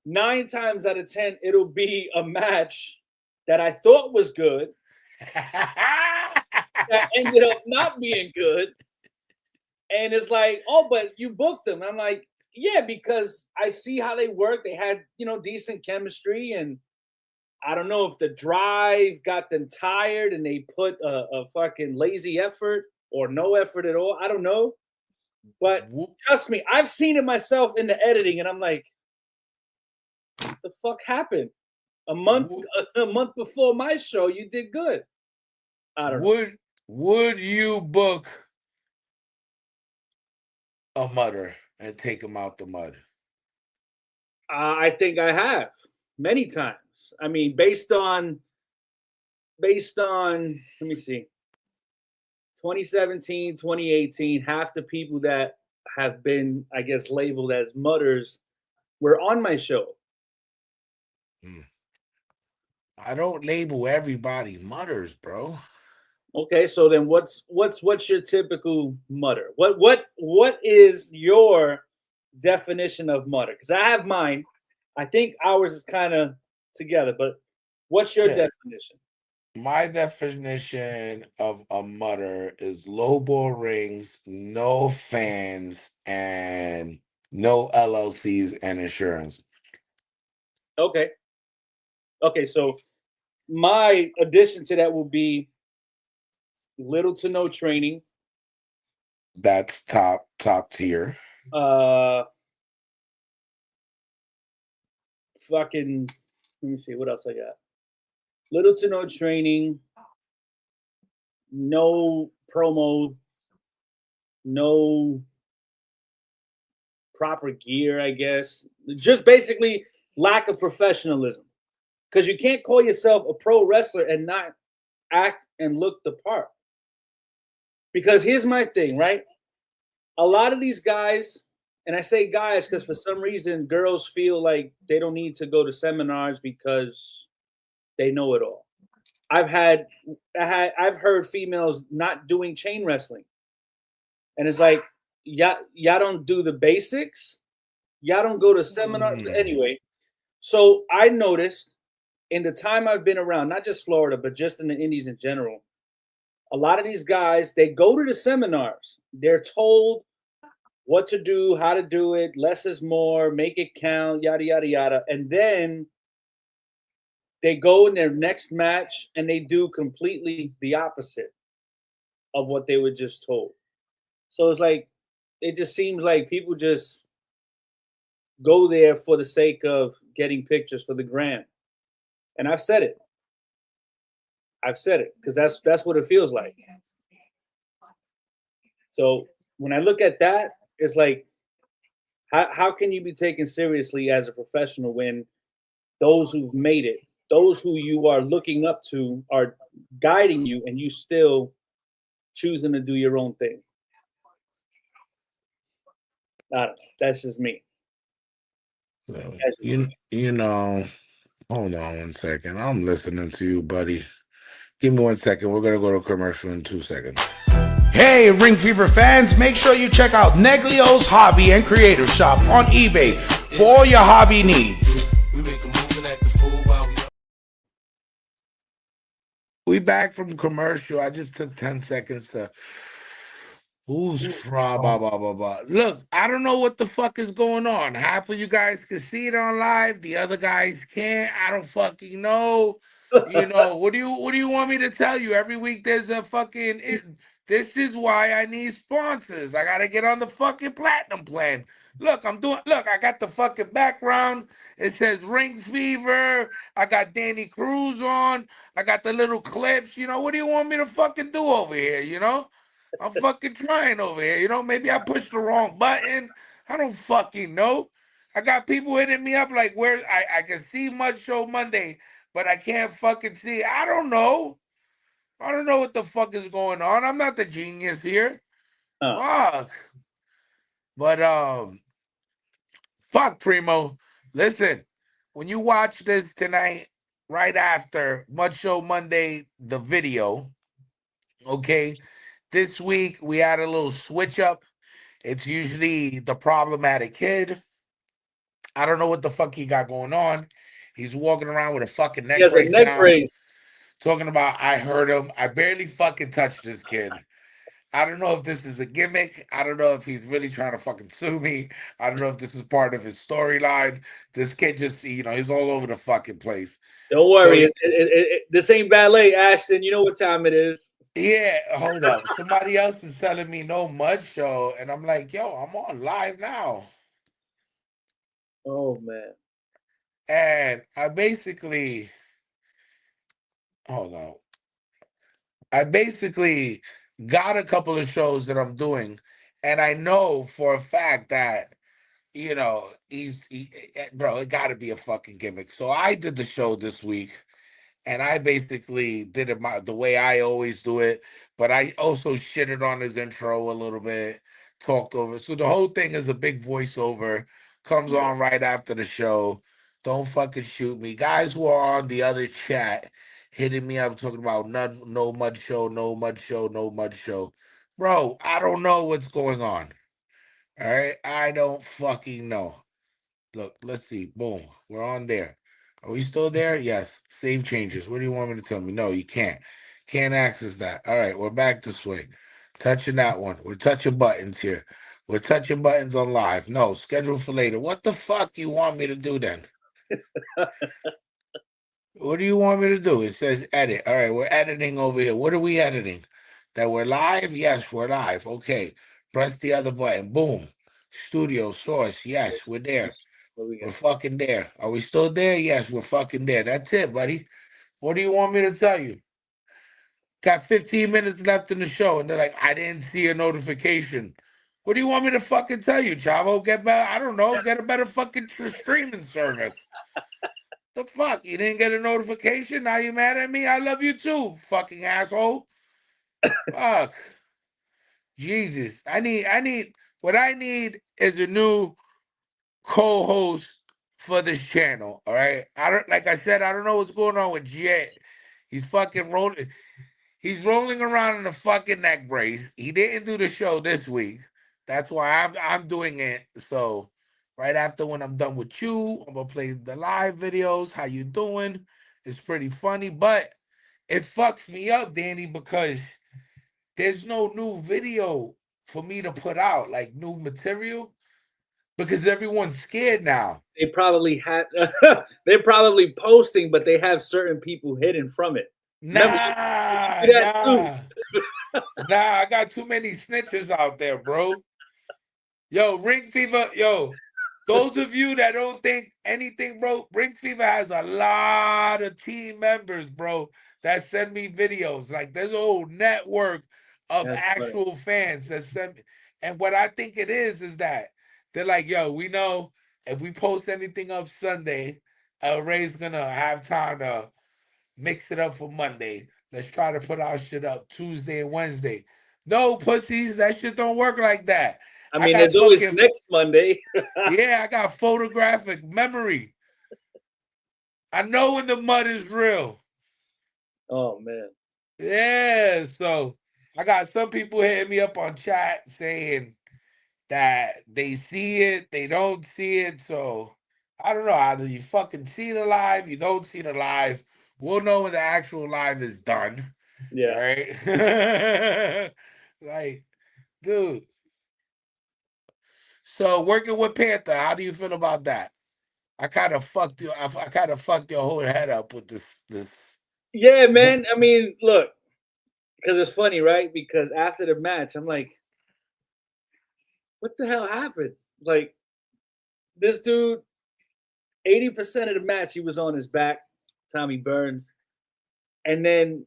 9 times out of 10, it'll be a match that I thought was good that ended up not being good. And it's like, oh, but you booked them. I'm like, yeah, because I see how they work. They had, decent chemistry. And I don't know if the drive got them tired and they put a fucking lazy effort or no effort at all. I don't know. But trust me, I've seen it myself in the editing, and I'm like, what the fuck happened? A month before my show, you did good. I don't know. Would you book a mudder and take him out the mud? I think I have many times. I mean, based on let me see, 2017, 2018, half the people that have been, I guess, labeled as mudders were on my show. I don't label everybody mudders, bro. Okay, so then what's your typical mudder? What is your definition of mudder? Because I have mine. I think ours is kind of together, but what's your definition? My definition of a mudder is low ball rings, no fans, and no LLCs and insurance. Okay. Okay, so my addition to that will be little to no training. That's top tier. Fucking, let me see what else I got. Little to no training, no promo, no proper gear, I guess. Just basically lack of professionalism. Because you can't call yourself a pro wrestler and not act and look the part. Because here's my thing, right? A lot of these guys, and I say guys because for some reason girls feel like they don't need to go to seminars because they know it all. I've heard females not doing chain wrestling. And it's like, y'all don't do the basics. Y'all don't go to seminars. Anyway, so I noticed in the time I've been around, not just Florida, but just in the Indies in general, a lot of these guys, they go to the seminars They're told what to do, how to do it, less is more, make it count, yada yada yada, and then they go in their next match and they do completely the opposite of what they were just told. So it's like it just seems like people just go there for the sake of getting pictures for the gram. And I've said it. I've said it because that's what it feels like. So when I look at that, it's like how can you be taken seriously as a professional when those who've made it, those who you are looking up to are guiding you and you still choosing to do your own thing? I don't know. That's just me. So, That's just me. you know, hold on one second. I'm listening to you, buddy. Give me 1 second. We're gonna go to commercial in 2 seconds. Hey, Ring Fever fans, make sure you check out Neglio's Hobby and Creative Shop on eBay for all your hobby needs. We back from commercial. I just took 10 seconds to who's blah blah blah blah blah. Look, I don't know what the fuck is going on. Half of you guys can see it on live, the other guys can't. I don't fucking know. What do you want me to tell you? Every week there's a fucking this is why I need sponsors. I gotta get on the fucking platinum plan. Look, I got the fucking background. It says Ring Fever. I got Danny Cruz on. I got the little clips. What do you want me to fucking do over here? I'm fucking trying over here. Maybe I pushed the wrong button. I don't fucking know. I got people hitting me up like where I can see Mudshow Monday, but I can't fucking see it. I don't know. I don't know what the fuck is going on. I'm not the genius here. Fuck. But fuck Primo. Listen, when you watch this tonight, right after Mudshow Monday, the video, okay? This week we had a little switch up. It's usually the problematic kid. I don't know what the fuck he got going on. He's walking around with a fucking He neck has a brace neck now. brace. Talking about I heard him. I barely fucking touched this kid. I don't know if this is a gimmick. I don't know if he's really trying to fucking sue me. I don't know if this is part of his storyline. This kid just, he's all over the fucking place. Don't So worry. This ain't ballet, Ashton. You know what time it is. yeah, hold up. Somebody else is telling me no mud show, and I'm like, yo, I'm on live now. Oh man. And I basically, hold on. I basically got a couple of shows that I'm doing, and I know for a fact that bro, it got to be a fucking gimmick. So I did the show this week, and I basically did it the way I always do it, but I also shitted on his intro a little bit, talked over. So the whole thing is a big voiceover, comes Yeah. on right after the show. Don't fucking shoot me. Guys who are on the other chat hitting me up talking about no mud show, no mud show, no mud show. Bro, I don't know what's going on. All right. I don't fucking know. Look, let's see. Boom. We're on there. Are we still there? Yes. Save changes. What do you want me to tell me? No, you can't. Can't access that. All right, we're back this way. Touching that one. We're touching buttons here. We're touching buttons on live. No, schedule for later. What the fuck you want me to do then? What do you want me to do? It says edit. All right, we're editing over here. What are we editing? That we're live? Yes, we're live. Okay. Press the other button. Boom. Studio source. Yes, we're there. What we We're got? fucking there. Are we still there? Yes, we're fucking there. That's it, buddy. What do you want me to tell you? Got 15 minutes left in the show, and they're like, I didn't see a notification. What do you want me to fucking tell you, Chavo? Get better. I don't know. Get a better fucking streaming service. The fuck? You didn't get a notification? Now you mad at me? I love you too, fucking asshole. Fuck. Jesus. What I need is a new co-host for this channel. All right. Like I said, I don't know what's going on with Jet. He's fucking rolling. He's rolling around in a fucking neck brace. He didn't do the show this week. That's why I'm doing it. So right after when I'm done with you, I'm gonna play the live videos. How you doing? It's pretty funny, but it fucks me up, Danny, because there's no new video for me to put out like new material because everyone's scared now. They probably had. They're probably posting, but they have certain people hidden from it. Remember, Nah, you do that too. nah, nah. I got too many snitches out there, bro. Yo, Ring Fever, yo. Those of you that don't think anything, bro, Ring Fever has a lot of team members, bro, that send me videos. Like there's a whole network of That's funny. actual fans that send me. And what I think it is that they're like, yo, we know if we post anything up Sunday, Ray's gonna have time to mix it up for Monday. Let's try to put our shit up Tuesday and Wednesday. No, pussies, that shit don't work like that. I I mean, got there's always fucking next Monday. yeah, I got photographic memory. I know when the mud is real. Oh man. Yeah, so I got some people hitting me up on chat saying that they see it, they don't see it. So I don't know. Either you fucking see the live, you don't see the live. We'll know when the actual live is done. Yeah. Right? Like, dude. So working with Panther, how do you feel about that? I kind of fucked you. I kind of fucked your whole head up with this. Yeah, man. I mean, look, because it's funny, right? Because after the match, I'm like, what the hell happened? Like, this dude, 80% of the match, he was on his back, Tommy Burns. And then,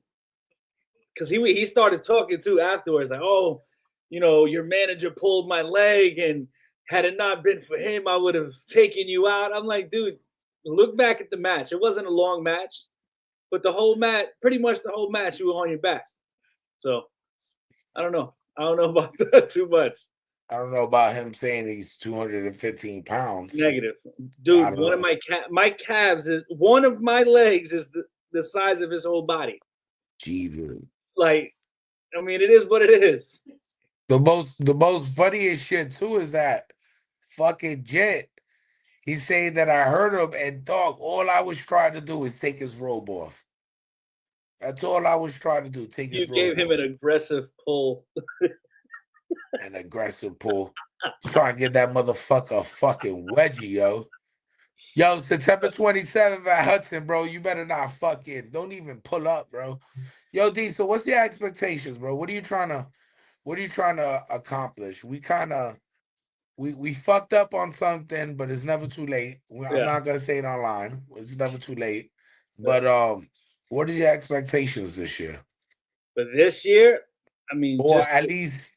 because he started talking too afterwards, like, oh, your manager pulled my leg, and had it not been for him, I would have taken you out. I'm like, dude, look back at the match. It wasn't a long match, but the whole match, pretty much the whole match, you were on your back. So I don't know. I don't know about that too much. I don't know about him saying he's 215 pounds. Negative, I dude. don't One of know. my calves is one of my legs is the size of his whole body. Jesus. Like, I mean, it is what it is. The most funniest shit too is that fucking Jet. He's saying that I heard him and dog. All I was trying to do is take his robe off. That's all I was trying to do. Take You his robe gave him off. an aggressive pull. An aggressive pull. Trying to get that motherfucker a fucking wedgie, yo. Yo, September 27th at Hudson, bro. You better not fucking don't even pull up, bro. Yo, D, so what's your expectations, bro? What are you trying to accomplish? We kind of we fucked up on something, but it's never too late. I'm Yeah, not gonna say it online. It's never too late. yeah. But what is your expectations this year? But this year, I mean, Or just at least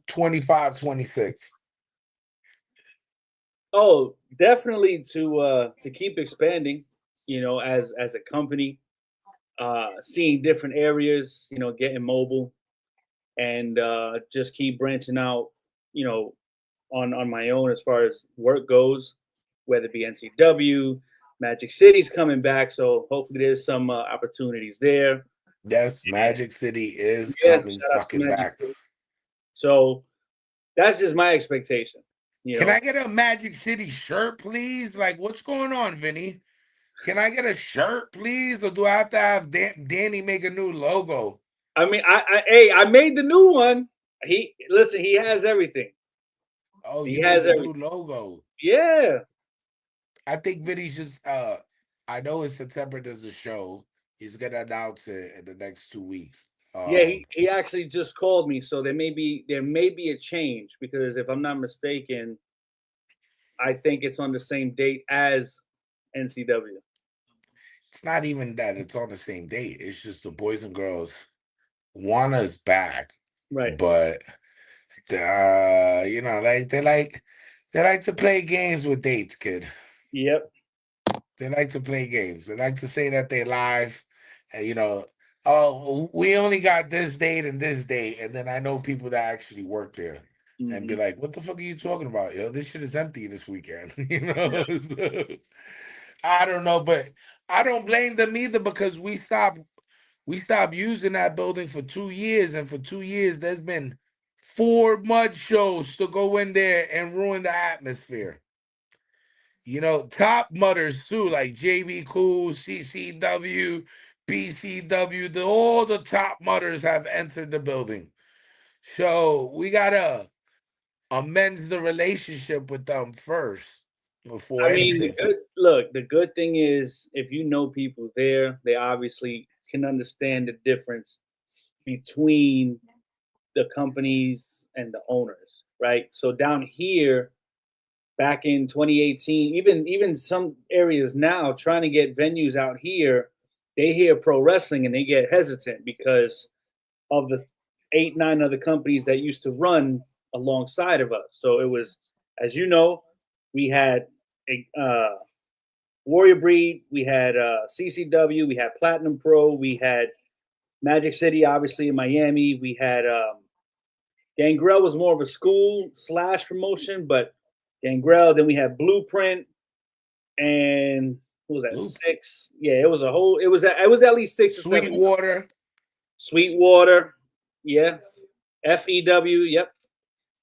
25, 26. definitely to keep expanding. As a company, seeing different areas. Getting mobile, and just keep branching out. You know, on my own as far as work goes, whether it be NCW, Magic City's coming back, so hopefully there's some opportunities there. Yes, Magic City is Yeah, coming shout out to fucking Magic back. City. So that's just my expectation. You Can know, I get a Magic City shirt, please? Like, what's going on, Vinny? Can I get a shirt, please? Or do I have to have Danny make a new logo? I mean, I made the new one. He has everything. Oh, He you made has the new everything. logo. Yeah, I think Vinny's just I know in September there's a show. He's gonna announce it in the next 2 weeks. yeah. He actually just called me, so there may be a change because if I'm not mistaken, I think it's on the same date as NCW. It's not even that it's on the same date. It's just the boys and girls. Juana's back, Right. but like they like to play games with dates, kid. Yep. They like to play games. They like to say that they live, and oh, we only got this date and this date, and then I know people that actually work there, and be Hmm. like, "What the fuck are you talking about, yo? This shit is empty this weekend." So, I don't know, but I don't blame them either because we stopped using that building for 2 years, and for 2 years there's been four mud shows to go in there and ruin the atmosphere. Top mutters too, like JB Cool, CCW, BCW, all the top mutters have entered the building. So we gotta amend the relationship with them first before I mean, anything. the good thing is if you know people there, they obviously can understand the difference between the companies and the owners, right? So down here, back in 2018, even some areas now trying to get venues out here, they hear pro wrestling and they get hesitant because of the 8, 9 other companies that used to run alongside of us. So it was, as you know, we had a Warrior Breed, we had CCW, we had Platinum Pro, we had Magic City, obviously in Miami. We had Gangrel was more of a school slash promotion, but Gangrel. Then we had Blueprint, and what was that? Loop, 6. Yeah, it was a whole. It was at least 6 or 7. Sweetwater. Sweetwater, yeah. FEW, yep.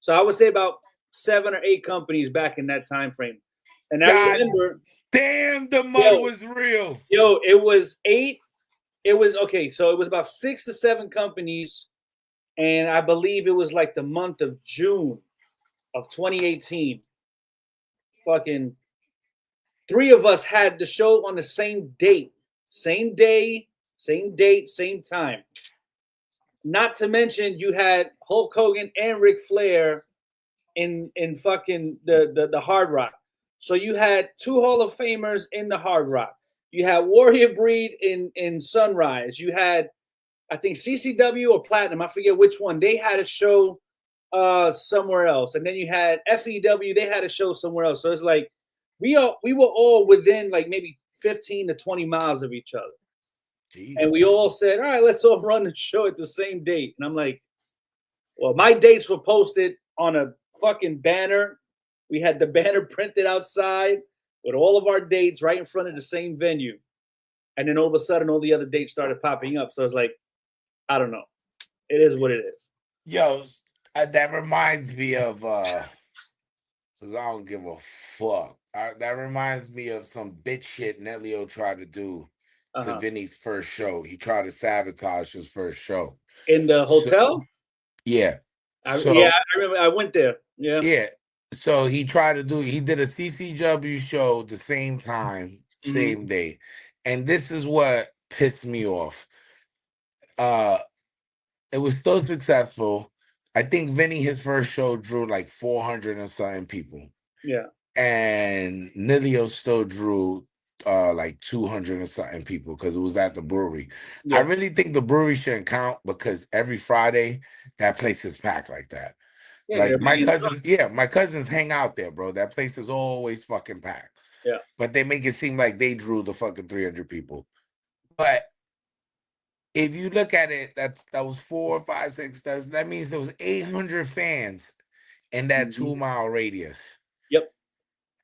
So I would say about 7 or 8 companies back in that time frame. And I God remember, damn, the mud yo, was real. it was 8. It was okay. So it was about 6 to 7 companies, and I believe it was like the month of June of 2018. Fucking 3 of us had the show on the same date, same day, same date, same time. Not to mention you had Hulk Hogan and Ric Flair in fucking the Hard Rock. So you had 2 Hall of Famers in the Hard Rock. You had Warrior Breed in Sunrise. You had, I think, CCW or Platinum. I forget which one. They had a show somewhere else, and then you had FEW. They had a show somewhere else. So it's like we were all within like maybe 15 to 20 miles of each other, and we Jesus. all said, "All right, let's all run the show at the same date." And I'm like, "Well, my dates were posted on a fucking banner. We had the banner printed outside with all of our dates right in front of the same venue." And then all of a sudden, all the other dates started popping up. So it's like, I don't know. It is what it is. Yo, that reminds me of because I don't give a fuck. That reminds me of some bitch shit Nelio tried to do to Uh-huh. Vinny's first show. He tried to sabotage his first show. In the So hotel? yeah. Yeah, So I remember. I went there. Yeah. yeah. So he tried to do, he did a CCW show the same time, Hmm. same day. And this is what pissed me off. Uh it was so successful. I think Vinny, his first show drew like 400 and something people. Yeah. And Nilio still drew like 200 and something people because it was at the brewery. I Yeah. really think the brewery shouldn't count because every Friday that place is packed like that. Yeah. Like They're my being cousins, yeah, my cousins hang out there, bro. That place is always fucking packed. yeah. But they make it seem like they drew the fucking 300 people. But if you look at it, that was 4, 5, 6. That means there was 800 fans in that Hmm. 2-mile radius. Yep.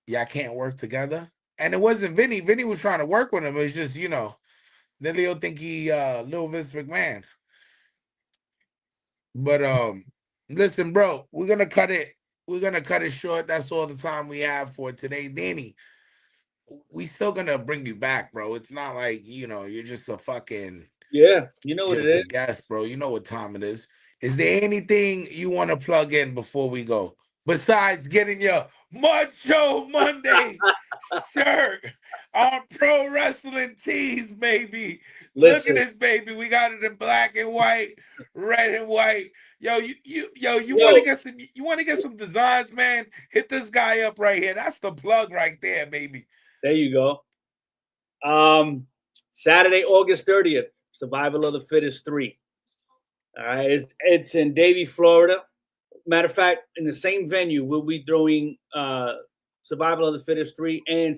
Y'all can't work together. And it wasn't Vinny. Vinny was trying to work with him. It's just, Lilio think he little Vince McMahon. But listen, bro, we're gonna cut it. We're gonna cut it short. That's all the time we have for today. Danny, we still gonna bring you back, bro. It's not like, you're just a fucking Yeah. You know what it just a is? guest, bro. You know what time it is. Is there anything you want to plug in before we go? Besides getting your Mudshow Monday shirt on Pro Wrestling Tees, baby. Look at Listen, this, baby. We got it in black and white, red and white. Yo, you want to yo, get some designs, man? Hit this guy up right here. That's the plug right there, baby. there you go. Saturday, August 30th, Survival of the Fittest 3. All right. It's in Davie, Florida. Matter of fact, in the same venue, we'll be throwing Survival of the Fittest 3 and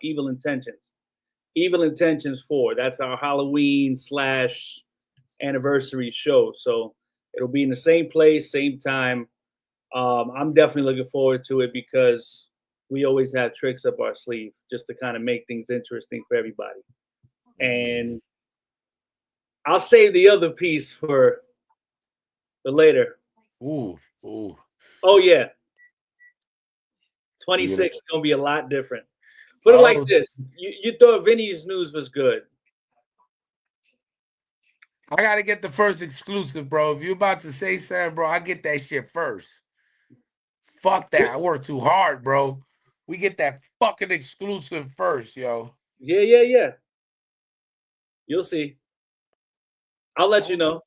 Evil Intentions. Evil Intentions 4. That's our Halloween / anniversary show. So it'll be in the same place, same time. I'm definitely looking forward to it because we always have tricks up our sleeve just to kind of make things interesting for everybody. And I'll save the other piece for later. Ooh, ooh. Oh yeah, You gonna 26 is gonna be a lot different. Put it like oh this: you thought Vinny's news was good. I gotta get the first exclusive, bro. If you about to say something, bro, I get that shit first. Fuck that. I work too hard, bro. We get that fucking exclusive first, yo. Yeah. You'll see. I'll let you know.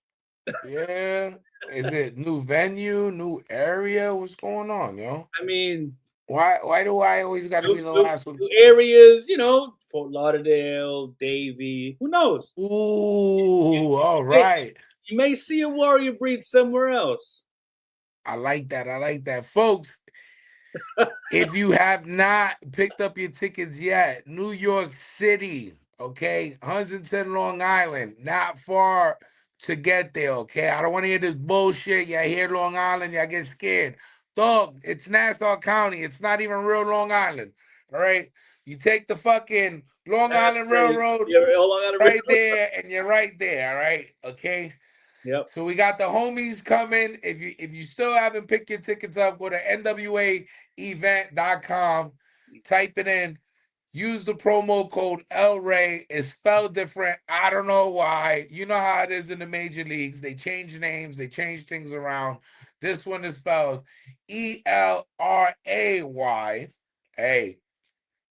Yeah. Is it new venue, new area? What's going on, yo? I mean, Why do I always gotta be the last one? new areas, Fort Lauderdale, Davie. Who knows? Ooh, all Hey, right. you may see a warrior breed somewhere else. I like that. I like that. Folks, if you have not picked up your tickets yet, New York City, okay? Huntington, Long Island, not far to get there, okay? I don't want to hear this bullshit. Y'all hear Long Island, y'all get scared. Dog, it's Nassau County. It's not even real Long Island, all right? You take the fucking Long That's Island crazy. Railroad Yeah, all I gotta right there, and you're right there, all right? Okay? Yep. So we got the homies coming. If you still haven't picked your tickets up, go to nwaevent.com, type it in, use the promo code reyy. It's spelled different. I don't know why. You know how it is in the major leagues. They change names, they change things around. This one is spelled ELRAY. Hey,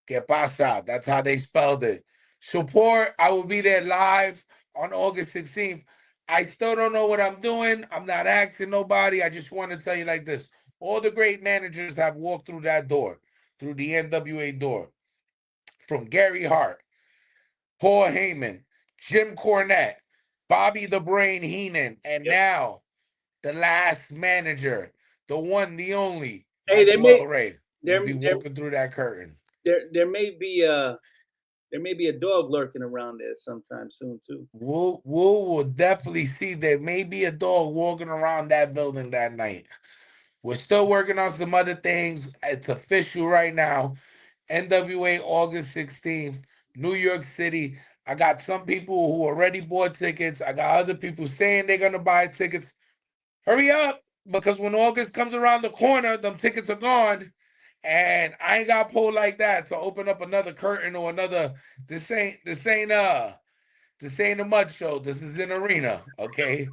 que pasa? That's how they spelled it. Support. I will be there live on August 16th. I still don't know what I'm doing. I'm not asking nobody. I just want to tell you like this. All the great managers have walked through that door, through the NWA door. From Gary Hart, Paul Heyman, Jim Cornette, Bobby the Brain Heenan, and Yep. now the last manager, the one, the only, Hey, Michael L. Ray, will be there walking through that curtain. there may be a dog lurking around there sometime soon too. We'll definitely see there may be a dog walking around that building that night. We're still working on some other things. It's official right now. NWA August 16th, New York City. I got some people who already bought tickets. I got other people saying they're gonna buy tickets. Hurry up, because when August comes around the corner, them tickets are gone. And I ain't got pulled like that to open up another curtain or another. This ain't a mud show. This is an arena, okay?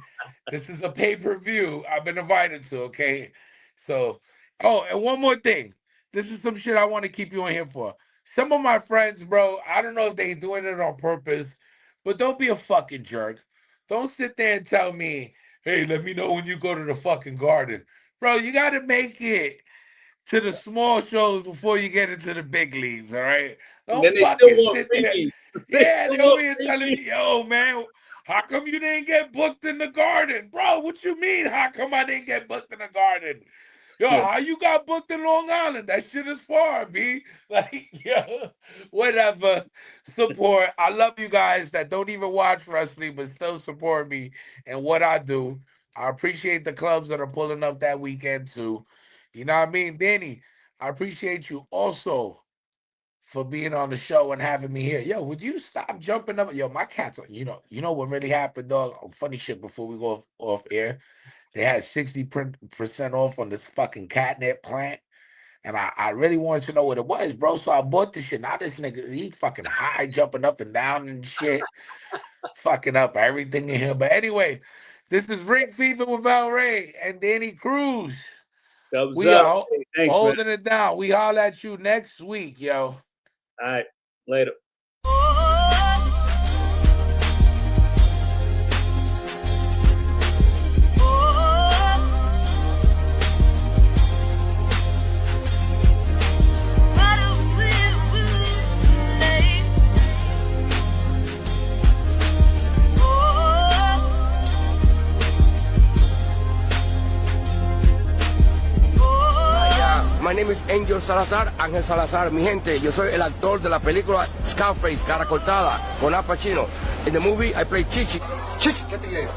This is a pay-per-view I've been invited to, okay? So, oh, and one more thing. This is some shit I want to keep you on here for. Some of my friends, bro, I don't know if they doing it on purpose, but don't be a fucking jerk. Don't sit there and tell me, hey, let me know when you go to the fucking garden. Bro, you got to make it to the small shows before you get into the big leagues, all right? And Don't then they still fucking want sit there. freebies. They Yeah, still they'll want be telling freebies. me, yo, man, how come you didn't get booked in the garden? Bro, what you mean, how come I didn't get booked in the garden? Yo, Yeah. how you got booked in Long Island? That shit is far, B. Like, yo, whatever. Support. I love you guys that don't even watch wrestling, but still support me and what I do. I appreciate the clubs that are pulling up that weekend, too. You know what I mean? Danny, I appreciate you also for being on the show and having me here. Yo, would you stop jumping up? Yo, my cats, you know what really happened, dog? Funny shit before we go off air. They had 60% off on this fucking catnip plant. And I really wanted to know what it was, bro. So I bought this shit. Now this nigga, he fucking high, jumping up and down and shit. Fucking up everything in here. But anyway, this is Ring Fever with El Rey and Danny Cruz. Thumbs We up. are Hey, thanks, man. holding it down. We holler at you next week, yo. All right. Later. My name is Angel Salazar, Ángel Salazar, mi gente. Yo soy el actor de la película Scarface, Cara Cortada, con Al Pacino. In the movie, I play Chichi. Chichi, ¿qué te quieres?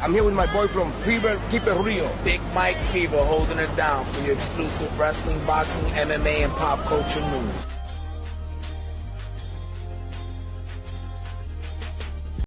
I'm here with my boy from Fever, Keep It Real. Big Mike Fever holding it down for your exclusive wrestling, boxing, MMA, and pop culture news.